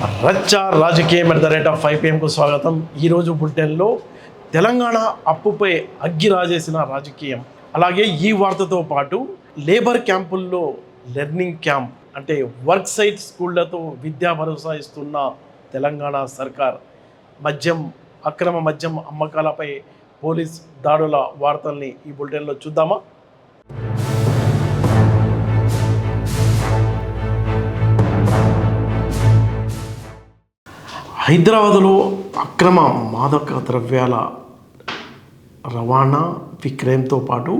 రచ్చ రాజకీయం at the rate of 5 PM స్వాగతం. ఈరోజు బులెటిన్లో తెలంగాణ అప్పుపై అగ్గి రాజేసిన రాజకీయం, అలాగే ఈ వార్తతో పాటు లేబర్ క్యాంపుల్లో లెర్నింగ్ క్యాంప్ అంటే వర్క్ సైట్ స్కూళ్లతో విద్యా భరోసా ఇస్తున్న తెలంగాణ సర్కార్, అక్రమ మద్యం అమ్మకాలపై పోలీస్ దాడుల వార్తల్ని ఈ బులెటిన్లో చూద్దామా? హైదరాబాదులో అక్రమ మాదక ద్రవ్యాల రవాణా విక్రయంతో పాటు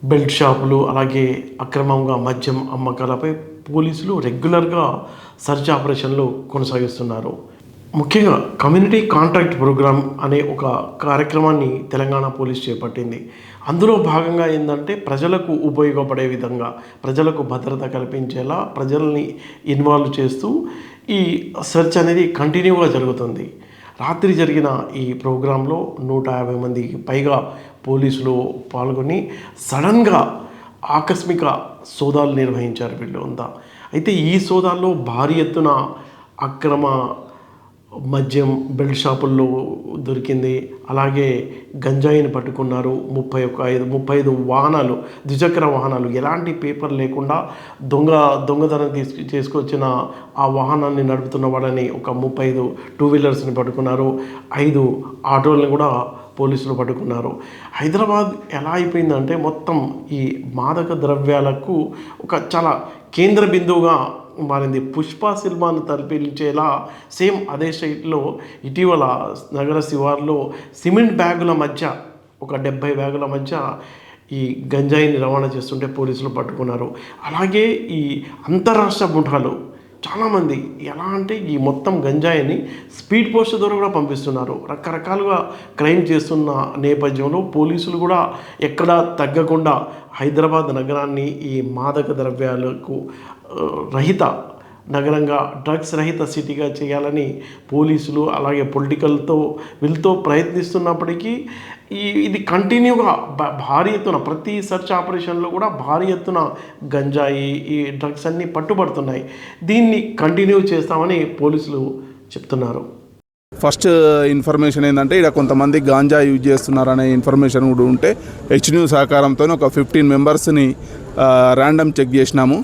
బెల్ట్ షాపులు, అలాగే అక్రమంగా మద్యం అమ్మకాలపై పోలీసులు రెగ్యులర్గా సర్చ్ ఆపరేషన్లు కొనసాగిస్తున్నారు. ముఖ్యంగా కమ్యూనిటీ కాంట్రాక్ట్ ప్రోగ్రామ్ అనే ఒక కార్యక్రమాన్ని తెలంగాణ పోలీస్ చేపట్టింది. అందులో భాగంగా ఏంటంటే ప్రజలకు ఉపయోగపడే విధంగా, ప్రజలకు భద్రత కల్పించేలా ప్రజల్ని ఇన్వాల్వ్ చేస్తూ ఈ సెర్చ్ అనేది కంటిన్యూగా జరుగుతుంది. రాత్రి జరిగిన ఈ ప్రోగ్రాంలో 150 మందికి పైగా పోలీసులు పాల్గొని సడన్గా ఆకస్మిక సోదాలు నిర్వహించారు వీళ్ళు అంతా. అయితే ఈ సోదాల్లో భారీ ఎత్తున అక్రమ మద్యం బెల్ట్ షాపుల్లో దొరికింది. అలాగే గంజాయిని పట్టుకున్నారు. 35 వాహనాలు, ద్విచక్ర వాహనాలు, ఎలాంటి పేపర్ లేకుండా దొంగతనం చేసుకొచ్చిన ఆ వాహనాన్ని నడుపుతున్న వాళ్ళని ఒక 35 టూ వీలర్స్ని పట్టుకున్నారు. 5 ఆటోలను కూడా పోలీసులు పట్టుకున్నారు. హైదరాబాద్ ఎలా అయిపోయిందంటే మొత్తం ఈ మాదక ద్రవ్యాలకు ఒక చాలా కేంద్ర బిందువుగా మారింది. పుష్ప సినిమాను తలపించేలా సేమ్ అదే స్టైల్లో ఇటీవల నగర శివార్లో సిమెంట్ బ్యాగుల మధ్య ఒక 70 బ్యాగుల మధ్య ఈ గంజాయిని రవాణా చేస్తుంటే పోలీసులు పట్టుకున్నారు. అలాగే ఈ అంతరాష్ట్ర ముఠాలు చాలామంది ఎలా అంటే ఈ మొత్తం గంజాయిని స్పీడ్ పోస్ట్ ద్వారా కూడా పంపిస్తున్నారు. రకరకాలుగా క్రైమ్ చేస్తున్న నేపథ్యంలో పోలీసులు కూడా ఎక్కడా తగ్గకుండా హైదరాబాద్ నగరాన్ని ఈ మాదక ద్రవ్యాలకు రహిత నగరంగా, డ్రగ్స్ రహిత సిటీగా చేయాలని పోలీసులు అలాగే పొలిటికల్తో వీళ్ళతో ప్రయత్నిస్తున్నప్పటికీ ఇది కంటిన్యూగా భారీ ఎత్తున ప్రతి సర్చ్ ఆపరేషన్లో కూడా భారీ ఎత్తున గంజాయి, ఈ డ్రగ్స్ అన్నీ పట్టుబడుతున్నాయి. దీన్ని కంటిన్యూ చేస్తామని పోలీసులు చెప్తున్నారు. ఫస్ట్ ఇన్ఫర్మేషన్ ఏంటంటే ఇక్కడ కొంతమంది గాంజా యూజ్ చేస్తున్నారనే ఇన్ఫర్మేషన్ కూడా ఉంటే హెచ్ న్యూస్ సహకారంతో ఒక 15 మెంబర్స్ని ర్యాండమ్ చెక్ చేసినాము.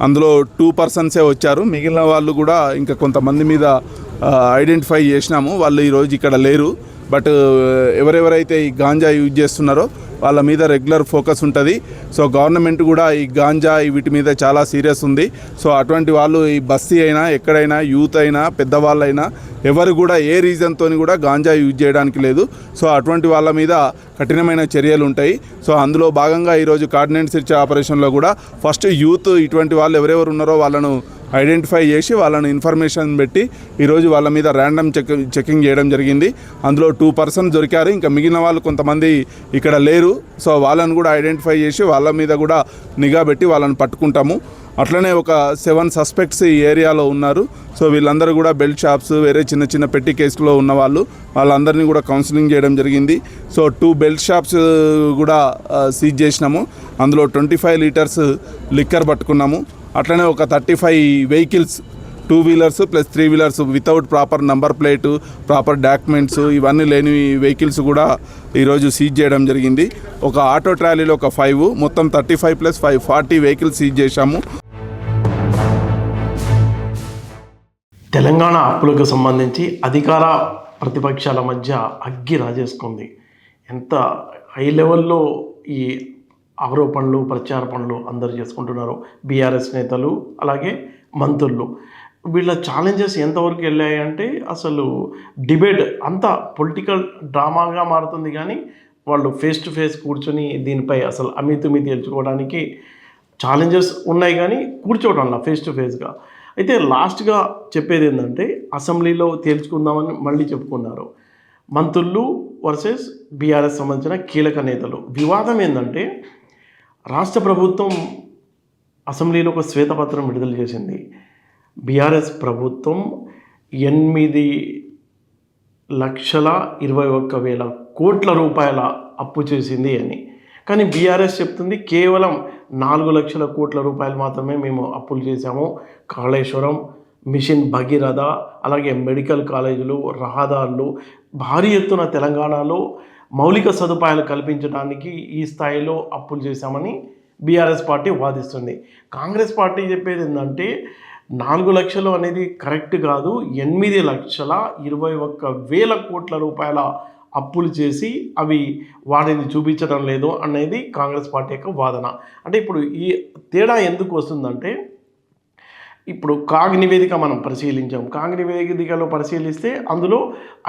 అందులో 2 పర్సన్సే వచ్చారు. మిగిలిన వాళ్ళు కూడా ఇంకా కొంతమంది మీద ఐడెంటిఫై చేసినాము. వాళ్ళు ఈరోజు ఇక్కడ లేరు. బట్ ఎవరెవరైతే ఈ గాంజా యూజ్ చేస్తున్నారో వాళ్ళ మీద రెగ్యులర్ ఫోకస్ ఉంటుంది. సో గవర్నమెంట్ కూడా ఈ గాంజా వీటి మీద చాలా సీరియస్ ఉంది. సో అటువంటి వాళ్ళు ఈ బస్తీ అయినా ఎక్కడైనా యూత్ అయినా పెద్దవాళ్ళైనా ఎవరు కూడా ఏ రీజన్తో కూడా గాంజా యూజ్ చేయడానికి లేదు. సో అటువంటి వాళ్ళ మీద కఠినమైన చర్యలు ఉంటాయి. సో అందులో భాగంగా ఈరోజు కార్డినెంట్ సెర్చ్ ఆపరేషన్లో కూడా ఫస్ట్ యూత్ ఇటువంటి వాళ్ళు ఎవరెవరు ఉన్నారో వాళ్ళను ఐడెంటిఫై చేసి వాళ్ళని ఇన్ఫర్మేషన్ పెట్టి ఈరోజు వాళ్ళ మీద ర్యాండమ్ చెకింగ్ చేయడం జరిగింది. అందులో 2 పర్సన్స్ దొరికారు. ఇంకా మిగిలిన వాళ్ళు కొంతమంది ఇక్కడ లేరు. సో వాళ్ళని కూడా ఐడెంటిఫై చేసి వాళ్ళ మీద కూడా నిఘా పెట్టి వాళ్ళని పట్టుకుంటాము. అట్లనే ఒక 7 సస్పెక్ట్స్ ఈ ఏరియాలో ఉన్నారు. సో వీళ్ళందరూ కూడా బెల్ట్ షాప్స్, వేరే చిన్న చిన్న పెట్టి కేసులో ఉన్న వాళ్ళందరినీ కూడా కౌన్సిలింగ్ చేయడం జరిగింది. సో 2 బెల్ట్ షాప్స్ కూడా సీజ్ చేసినాము. అందులో 25 లీటర్స్ లిక్కర్ పట్టుకున్నాము. అట్లనే ఒక 35 vehicles, 2 wheelers plus 3 wheelers without proper number plate, proper documents ఇవన్నీ లేని వెహికల్స్ కూడా ఈరోజు సీజ్ చేయడం జరిగింది. ఒక ఆటో ట్రాలీలో ఒక 5, మొత్తం 35 + 5 40 వెహికల్స్ సీజ్ చేశాము. తెలంగాణ అప్పులకు సంబంధించి అధికార ప్రతిపక్షాల మధ్య అగ్గి రాజేసుకుంది. ఎంత హై లెవెల్లో ఈ ఆరోపణలు, ప్రచార పనులు అందరూ చేసుకుంటున్నారు. బీఆర్ఎస్ నేతలు అలాగే మంత్రులు, వీళ్ళ ఛాలెంజెస్ ఎంతవరకు వెళ్ళాయి అంటే అసలు డిబేట్ అంతా పొలిటికల్ డ్రామాగా మారుతుంది. కానీ వాళ్ళు ఫేస్ టు ఫేస్ కూర్చొని దీనిపై అసలు అమితుమి తేల్చుకోవడానికి ఛాలెంజెస్ ఉన్నాయి, కానీ కూర్చోవడంలా ఫేస్ టు ఫేస్గా. అయితే లాస్ట్గా చెప్పేది ఏంటంటే అసెంబ్లీలో తేల్చుకుందామని మళ్ళీ చెప్పుకున్నారు. మంత్రులు వర్సెస్ బీఆర్ఎస్ సంబంధించిన కీలక నేతలు. వివాదం ఏంటంటే రాష్ట్ర ప్రభుత్వం అసెంబ్లీలో ఒక శ్వేతపత్రం విడుదల చేసింది. బీఆర్ఎస్ ప్రభుత్వం 8,21,00,000 కోట్ల రూపాయల అప్పు చేసింది అని. కానీ బీఆర్ఎస్ చెప్తుంది కేవలం 4 లక్షల కోట్ల రూపాయలు మాత్రమే మేము అప్పులు చేశాము. కాళేశ్వరం, మిషన్ భగీరథ, అలాగే మెడికల్ కాలేజీలు, రహదారులు భారీ ఎత్తున తెలంగాణలో మౌలిక సదుపాయాలు కల్పించడానికి ఈ స్థాయిలో అప్పులు చేశామని బీఆర్ఎస్ పార్టీ వాదిస్తుంది. కాంగ్రెస్ పార్టీ చెప్పేది ఏంటంటే 4 లక్షలు అనేది కరెక్ట్ కాదు, 8,21,000 కోట్ల రూపాయల అప్పులు చేసి అవి వాటిని చూపించడం లేదు అనేది కాంగ్రెస్ పార్టీ యొక్క వాదన. అంటే ఇప్పుడు ఈ తేడా ఎందుకు వస్తుందంటే, ఇప్పుడు కాగ్ నివేదిక మనం పరిశీలించాం. కాగ్ నివేదికలో పరిశీలిస్తే అందులో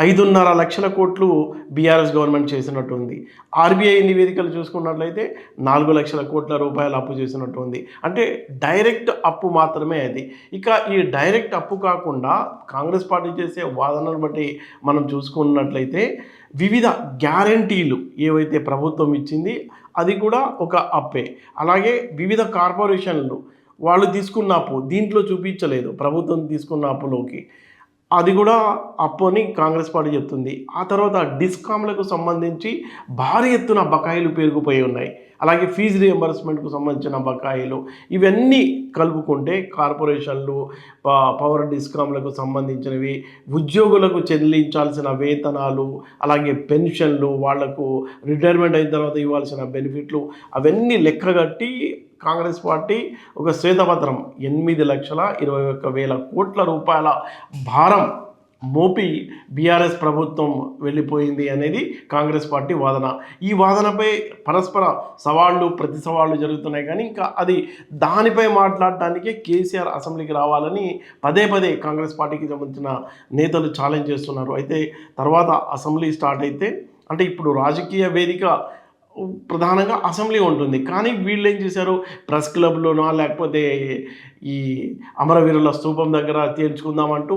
5.5 లక్షల కోట్లు బీఆర్ఎస్ గవర్నమెంట్ చేసినట్టు ఉంది. ఆర్బీఐ నివేదికలు చూసుకున్నట్లయితే 4 లక్షల కోట్ల రూపాయలు అప్పు చేసినట్టు ఉంది. అంటే డైరెక్ట్ అప్పు మాత్రమే అది. ఇక ఈ డైరెక్ట్ అప్పు కాకుండా కాంగ్రెస్ పార్టీ చేసే వాదనను బట్టి మనం చూసుకున్నట్లయితే వివిధ గ్యారంటీలు ఏవైతే ప్రభుత్వం ఇచ్చింది అది కూడా ఒక అప్పే. అలాగే వివిధ కార్పొరేషన్లు వాళ్ళు తీసుకున్న అప్పు దీంట్లో చూపించలేదు, ప్రభుత్వం తీసుకున్న అప్పులోకి, అది కూడా అప్పు అని కాంగ్రెస్ పార్టీ చెప్తుంది. ఆ తర్వాత డిస్కామ్లకు సంబంధించి భారీ ఎత్తున బకాయిలు పెరిగిపోయి ఉన్నాయి. అలాగే ఫీజు రియంబర్స్మెంట్కు సంబంధించిన బకాయిలు, ఇవన్నీ కలుపుకుంటే కార్పొరేషన్లు, పవర్ డిస్కామ్లకు సంబంధించినవి, ఉద్యోగులకు చెల్లించాల్సిన వేతనాలు, అలాగే పెన్షన్లు, వాళ్లకు రిటైర్మెంట్ అయిన తర్వాత ఇవ్వాల్సిన బెనిఫిట్లు, అవన్నీ లెక్కగట్టి కాంగ్రెస్ పార్టీ ఒక శ్వేతపత్రం 8,21,000 కోట్ల రూపాయల భారం మోపి బీఆర్ఎస్ ప్రభుత్వం వెళ్ళిపోయింది అనేది కాంగ్రెస్ పార్టీ వాదన. ఈ వాదనపై పరస్పర సవాళ్ళు ప్రతి సవాళ్ళు జరుగుతున్నాయి. కానీ ఇంకా అది దానిపై మాట్లాడటానికి కేసీఆర్ అసెంబ్లీకి రావాలని పదే పదే కాంగ్రెస్ పార్టీకి సంబంధించిన నేతలు ఛాలెంజ్ చేస్తున్నారు. అయితే తర్వాత అసెంబ్లీ స్టార్ట్ అయితే, అంటే ఇప్పుడు రాజకీయ వేదిక ప్రధానంగా అసెంబ్లీ ఉంటుంది. కానీ వీళ్ళు ఏం చేశారు, ప్రెస్ క్లబ్లోనో లేకపోతే ఈ అమరవీరుల స్తూపం దగ్గర తేల్చుకుందామంటూ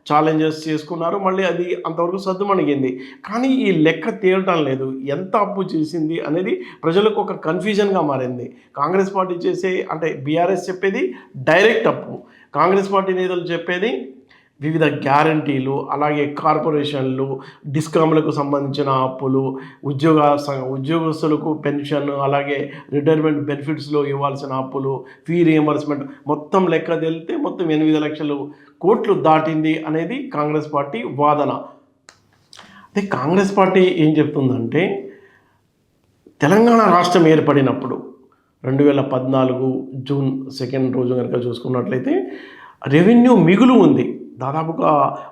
ఛాలెంజెస్ చేసుకున్నారు. మళ్ళీ అది అంతవరకు సద్దుమణిగింది. కానీ ఈ లెక్క తేలటం లేదు, ఎంత అప్పు చేసింది అనేది ప్రజలకు ఒక కన్ఫ్యూజన్గా మారింది. కాంగ్రెస్ పార్టీ చేసే, అంటే బీఆర్ఎస్ చెప్పేది డైరెక్ట్ అప్పు, కాంగ్రెస్ పార్టీ నేతలు చెప్పేది వివిధ గ్యారంటీలు, అలాగే కార్పొరేషన్లు, డిస్కామ్లకు సంబంధించిన అప్పులు, ఉద్యోగస్తులకు పెన్షన్, అలాగే రిటైర్మెంట్ బెనిఫిట్స్లో ఇవ్వాల్సిన అప్పులు, ఫీ రియంబర్స్మెంట్, మొత్తం లెక్క తెలితే మొత్తం 8 లక్షల కోట్లు దాటింది అనేది కాంగ్రెస్ పార్టీ వాదన. అయితే కాంగ్రెస్ పార్టీ ఏం చెప్తుందంటే, తెలంగాణ రాష్ట్రం ఏర్పడినప్పుడు 2014 జూన్ 2 రోజు కనుక చూసుకున్నట్లయితే రెవెన్యూ మిగులు ఉంది, దాదాపుగా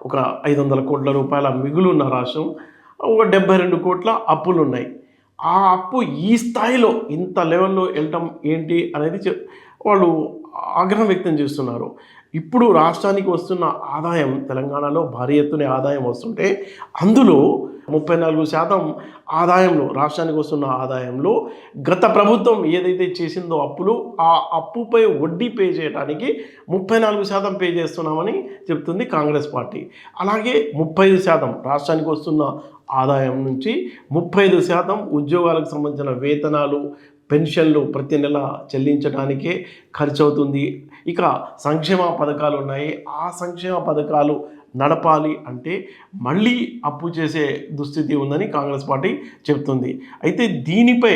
ఒక 500 కోట్ల రూపాయల మిగులు ఉన్న రాష్ట్రం, ఒక 72 కోట్ల అప్పులు ఉన్నాయి. ఆ అప్పు ఈ స్థాయిలో ఇంత లెవెల్లో వెళ్ళటం ఏంటి అనేది వాళ్ళు ఆగ్రహం వ్యక్తం చేస్తున్నారు. ఇప్పుడు రాష్ట్రానికి వస్తున్న ఆదాయం, తెలంగాణలో భారీ ఎత్తున ఆదాయం వస్తుంటే అందులో 34% ఆదాయంలో, రాష్ట్రానికి వస్తున్న ఆదాయంలో గత ప్రభుత్వం ఏదైతే చేసిందో అప్పులు, ఆ అప్పుపై వడ్డీ పే చేయడానికి 34% పే చేస్తున్నామని చెప్తుంది కాంగ్రెస్ పార్టీ. అలాగే 35% రాష్ట్రానికి వస్తున్న ఆదాయం నుంచి 35% ఉద్యోగాలకు సంబంధించిన వేతనాలు, పెన్షన్లు ప్రతి నెల చెల్లించడానికే ఖర్చు అవుతుంది. ఇక సంక్షేమ పథకాలు ఉన్నాయి, ఆ సంక్షేమ పథకాలు నడపాలి అంటే మళ్ళీ అప్పు చేసే దుస్థితి ఉందని కాంగ్రెస్ పార్టీ చెప్తుంది. అయితే దీనిపై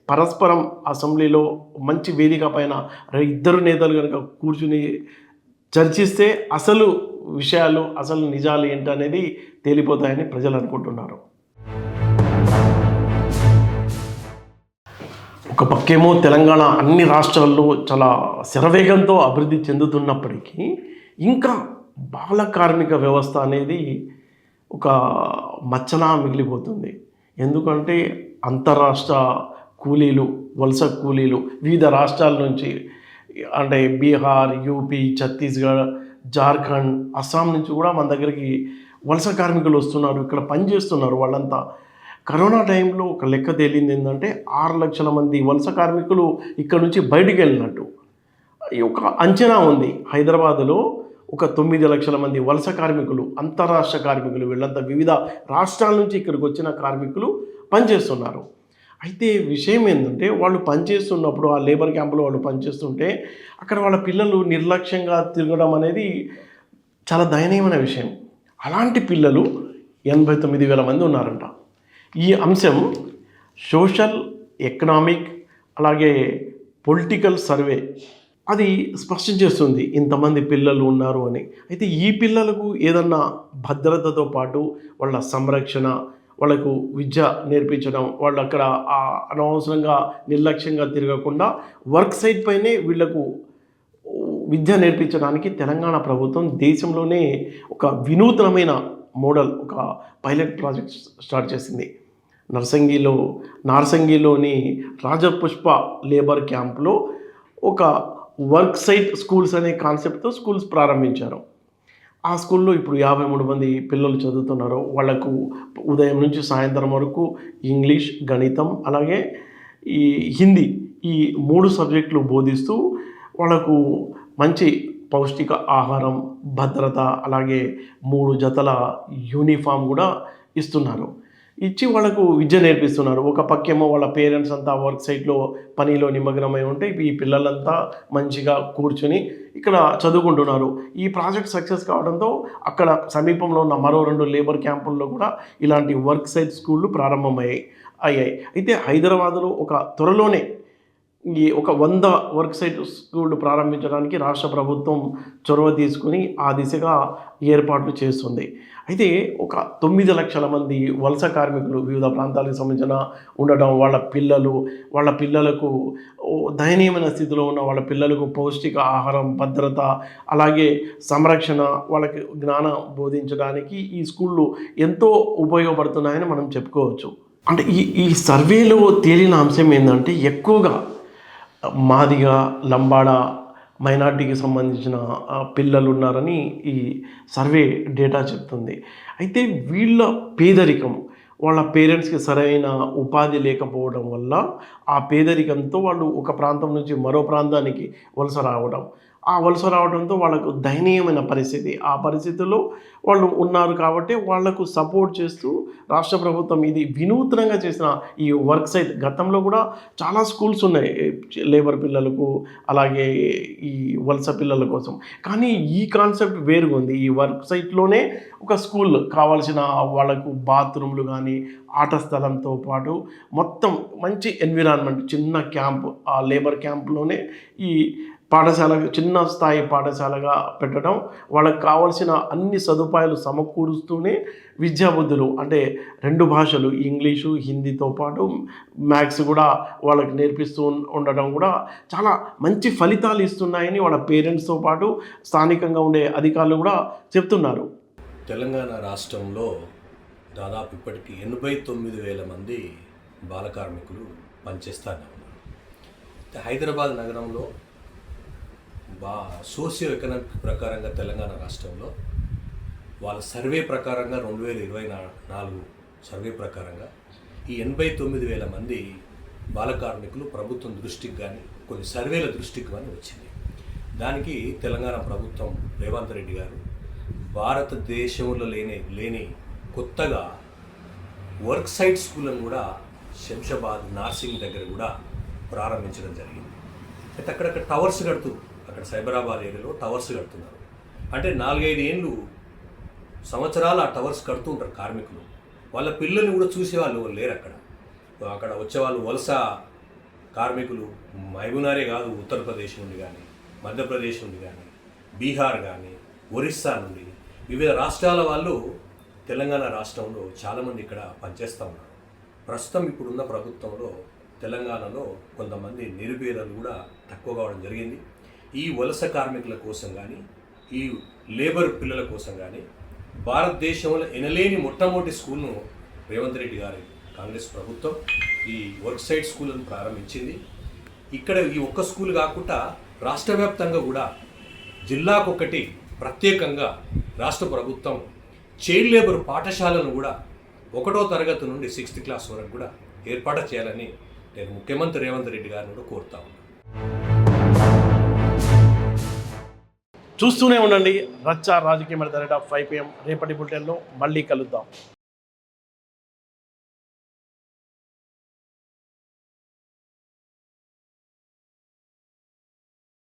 పరస్పరం అసెంబ్లీలో మంచి వేదిక పైన ఇద్దరు నేతలు కనుక కూర్చుని చర్చిస్తే అసలు విషయాలు, అసలు నిజాలు ఏంటనేది తేలిపోతాయని ప్రజలు అనుకుంటున్నారు. ఒక పక్కేమో తెలంగాణ అన్ని రాష్ట్రాల్లో చాలా శరవేగంతో అభివృద్ధి చెందుతున్నప్పటికీ ఇంకా బాల కార్మిక వ్యవస్థ అనేది ఒక మచ్చలా మిగిలిపోతుంది. ఎందుకంటే అంతర్రాష్ట్ర కూలీలు, వలస కూలీలు వివిధ రాష్ట్రాల నుంచి, అంటే బీహార్, యూపీ, ఛత్తీస్గఢ్, జార్ఖండ్, అస్సాం నుంచి కూడా మన దగ్గరికి వలస కార్మికులు వస్తున్నారు, ఇక్కడ పనిచేస్తున్నారు. వాళ్ళంతా కరోనా టైంలో ఒక లెక్క తేలింది ఏంటంటే 6 లక్షల మంది వలస కార్మికులు ఇక్కడ నుంచి బయటికి వెళ్ళినట్టు ఒక అంచనా ఉంది. హైదరాబాదులో ఒక 9 లక్షల మంది వలస కార్మికులు, అంతర్రాష్ట్ర కార్మికులు, వీళ్ళంతా వివిధ రాష్ట్రాల నుంచి ఇక్కడికి వచ్చిన కార్మికులు పనిచేస్తున్నారు. అయితే విషయం ఏంటంటే, వాళ్ళు పనిచేస్తున్నప్పుడు ఆ లేబర్ క్యాంపులో వాళ్ళు పనిచేస్తుంటే అక్కడ వాళ్ళ పిల్లలు నిర్లక్ష్యంగా తిరగడం అనేది చాలా దయనీయమైన విషయం. అలాంటి పిల్లలు 89,000 మంది ఉన్నారంట. ఈ అంశం సోషల్, ఎకనామిక్, అలాగే పొలిటికల్ సర్వే అది స్పష్టం చేస్తుంది ఇంతమంది పిల్లలు ఉన్నారు అని. అయితే ఈ పిల్లలకు ఏదన్నా భద్రతతో పాటు వాళ్ళ సంరక్షణ, వాళ్ళకు విద్య నేర్పించడం, వాళ్ళు అక్కడ అనవసరంగా నిర్లక్ష్యంగా తిరగకుండా వర్క్ సైట్ పైనే వీళ్ళకు విద్య నేర్పించడానికి తెలంగాణ ప్రభుత్వం దేశంలోనే ఒక వినూత్నమైన మోడల్, ఒక పైలట్ ప్రాజెక్ట్ స్టార్ట్ చేసింది. నార్సంగిలోని రాజపుష్ప లేబర్ క్యాంప్లో ఒక వర్క్ సైట్ స్కూల్స్ అనే కాన్సెప్ట్తో స్కూల్స్ ప్రారంభించారు. ఆ స్కూల్లో ఇప్పుడు 53 మంది పిల్లలు చదువుతున్నారు. వాళ్లకు ఉదయం నుంచి సాయంత్రం వరకు ఇంగ్లీష్, గణితం, అలాగే ఈ హిందీ, ఈ 3 సబ్జెక్టులు బోధిస్తూ వాళ్ళకు మంచి పౌష్టిక ఆహారం, భద్రత, అలాగే 3 జతల యూనిఫామ్ కూడా ఇస్తున్నారు. ఇచ్చి వాళ్ళకు విద్య నేర్పిస్తున్నారు. ఒక పక్కేమో వాళ్ళ పేరెంట్స్ అంతా వర్క్ సైట్లో పనిలో నిమగ్నమై ఉంటే ఈ పిల్లలంతా మంచిగా కూర్చొని ఇక్కడ చదువుకుంటున్నారు. ఈ ప్రాజెక్ట్ సక్సెస్ కావడంతో అక్కడ సమీపంలో ఉన్న మరో 2 లేబర్ క్యాంపుల్లో కూడా ఇలాంటి వర్క్ సైట్ స్కూళ్ళు ప్రారంభమయ్యాయి. అయితే హైదరాబాదులో త్వరలోనే ఒక 100 వర్క్ సైట్ స్కూళ్ళు ప్రారంభించడానికి రాష్ట్ర ప్రభుత్వం చొరవ తీసుకుని ఆ దిశగా ఏర్పాట్లు చేస్తుంది. అయితే ఒక 9 లక్షల మంది వలస కార్మికులు వివిధ ప్రాంతాలకు సంబంధించిన ఉండడం, వాళ్ళ పిల్లలకు దయనీయమైన స్థితిలో ఉన్న వాళ్ళ పిల్లలకు పౌష్టిక ఆహారం, భద్రత, అలాగే సంరక్షణ, వాళ్ళకి జ్ఞానం బోధించడానికి ఈ స్కూళ్ళు ఎంతో ఉపయోగపడుతున్నాయని మనం చెప్పుకోవచ్చు. అంటే ఈ సర్వేలో తేలిన అంశం ఏంటంటే ఎక్కువగా మాదిగ, లంబాడ, మైనార్టీకి సంబంధించిన పిల్లలు ఉన్నారని ఈ సర్వే డేటా చెప్తుంది. అయితే వీళ్ళ పేదరికం, వాళ్ళ పేరెంట్స్కి సరైన ఉపాధి లేకపోవడం వల్ల ఆ పేదరికంతో వాళ్ళు ఒక ప్రాంతం నుంచి మరో ప్రాంతానికి వలస రావడంతో వాళ్ళకు దయనీయమైన పరిస్థితి. ఆ పరిస్థితుల్లో వాళ్ళు ఉన్నారు కాబట్టి వాళ్లకు సపోర్ట్ చేస్తూ రాష్ట్ర ప్రభుత్వం ఇది వినూత్నంగా చేసిన ఈ వర్క్ సైట్, గతంలో కూడా చాలా స్కూల్స్ ఉన్నాయి లేబర్ పిల్లలకు, అలాగే ఈ వలస పిల్లల కోసం. కానీ ఈ కాన్సెప్ట్ వేరుగా ఉంది. ఈ వర్క్ సైట్లోనే ఒక స్కూల్ కావాల్సిన వాళ్ళకు బాత్రూమ్లు కానీ, ఆట స్థలంతో పాటు మొత్తం మంచి ఎన్విరాన్మెంట్, చిన్న క్యాంప్, ఆ లేబర్ క్యాంప్లోనే ఈ చిన్న స్థాయి పాఠశాలగా పెట్టడం, వాళ్ళకి కావాల్సిన అన్ని సదుపాయాలు సమకూరుస్తూనే విద్యాబుద్ధులు అంటే 2 భాషలు ఇంగ్లీషు, హిందీతో పాటు మ్యాథ్స్ కూడా వాళ్ళకి నేర్పిస్తూ ఉండడం కూడా చాలా మంచి ఫలితాలు ఇస్తున్నాయని వాళ్ళ పేరెంట్స్తో పాటు స్థానికంగా ఉండే అధికారులు కూడా చెప్తున్నారు. తెలంగాణ రాష్ట్రంలో దాదాపు ఇప్పటికీ 89,000 మంది బాల కార్మికులు పనిచేస్తూనే ఉన్నారు. హైదరాబాద్ నగరంలో సోషియో ఎకనామిక్ ప్రకారంగా తెలంగాణ రాష్ట్రంలో వాళ్ళ సర్వే ప్రకారంగా 2024 సర్వే ప్రకారంగా ఈ 89,000 మంది బాల కార్మికులు ప్రభుత్వం దృష్టికి కానీ కొన్ని సర్వేల దృష్టికి కానీ వచ్చింది. దానికి తెలంగాణ ప్రభుత్వం రేవంత్ రెడ్డి గారు భారతదేశంలో లేని కొత్తగా వర్క్ సైట్ స్కూళ్ళను కూడా శంషాబాద్, నార్సింగ్ దగ్గర కూడా ప్రారంభించడం జరిగింది. అయితే అక్కడక్కడ టవర్స్ అక్కడ సైబరాబాద్ ఏరియాలో టవర్స్ కడుతున్నారు. అంటే 4-5 సంవత్సరాలు ఆ టవర్స్ కడుతూ ఉంటారు కార్మికులు. వాళ్ళ పిల్లల్ని కూడా చూసేవాళ్ళు లేరు. అక్కడ వచ్చేవాళ్ళు వలస కార్మికులు మహబూబ్నగరే కాదు, ఉత్తరప్రదేశ్ నుండి కానీ, మధ్యప్రదేశ్ నుండి కానీ, బీహార్ కానీ, ఒరిస్సా నుండి వివిధ రాష్ట్రాల వాళ్ళు తెలంగాణ రాష్ట్రంలో చాలామంది ఇక్కడ పనిచేస్తూ ఉన్నారు. ప్రస్తుతం ఇప్పుడున్న ప్రభుత్వంలో తెలంగాణలో కొంతమంది నిరుపేదలు కూడా తక్కువ కావడం జరిగింది. ఈ వలస కార్మికుల కోసం కానీ, ఈ లేబర్ పిల్లల కోసం కానీ భారతదేశంలో ఎనలేని మొట్టమొదటి స్కూల్ను రేవంత్ రెడ్డి గారి కాంగ్రెస్ ప్రభుత్వం ఈ వర్క్ సైట్ స్కూళ్ళను ప్రారంభించింది. ఇక్కడ ఈ ఒక్క స్కూల్ కాకుండా రాష్ట్ర వ్యాప్తంగా కూడా జిల్లాకొకటి ప్రత్యేకంగా రాష్ట్ర ప్రభుత్వం చైల్డ్ లేబర్ పాఠశాలను కూడా 1వ తరగతి నుండి 6th క్లాస్ వరకు కూడా ఏర్పాటు చేయాలని నేను ముఖ్యమంత్రి రేవంత్ రెడ్డి గారిని కూడా కోరుతా ఉన్నాను. చూస్తూనే ఉండండి రచ్చ రాజకీయ రేట్ ఆఫ్ 5 PM. రేపటి బులెటిన్లో మళ్ళీ కలుద్దాం.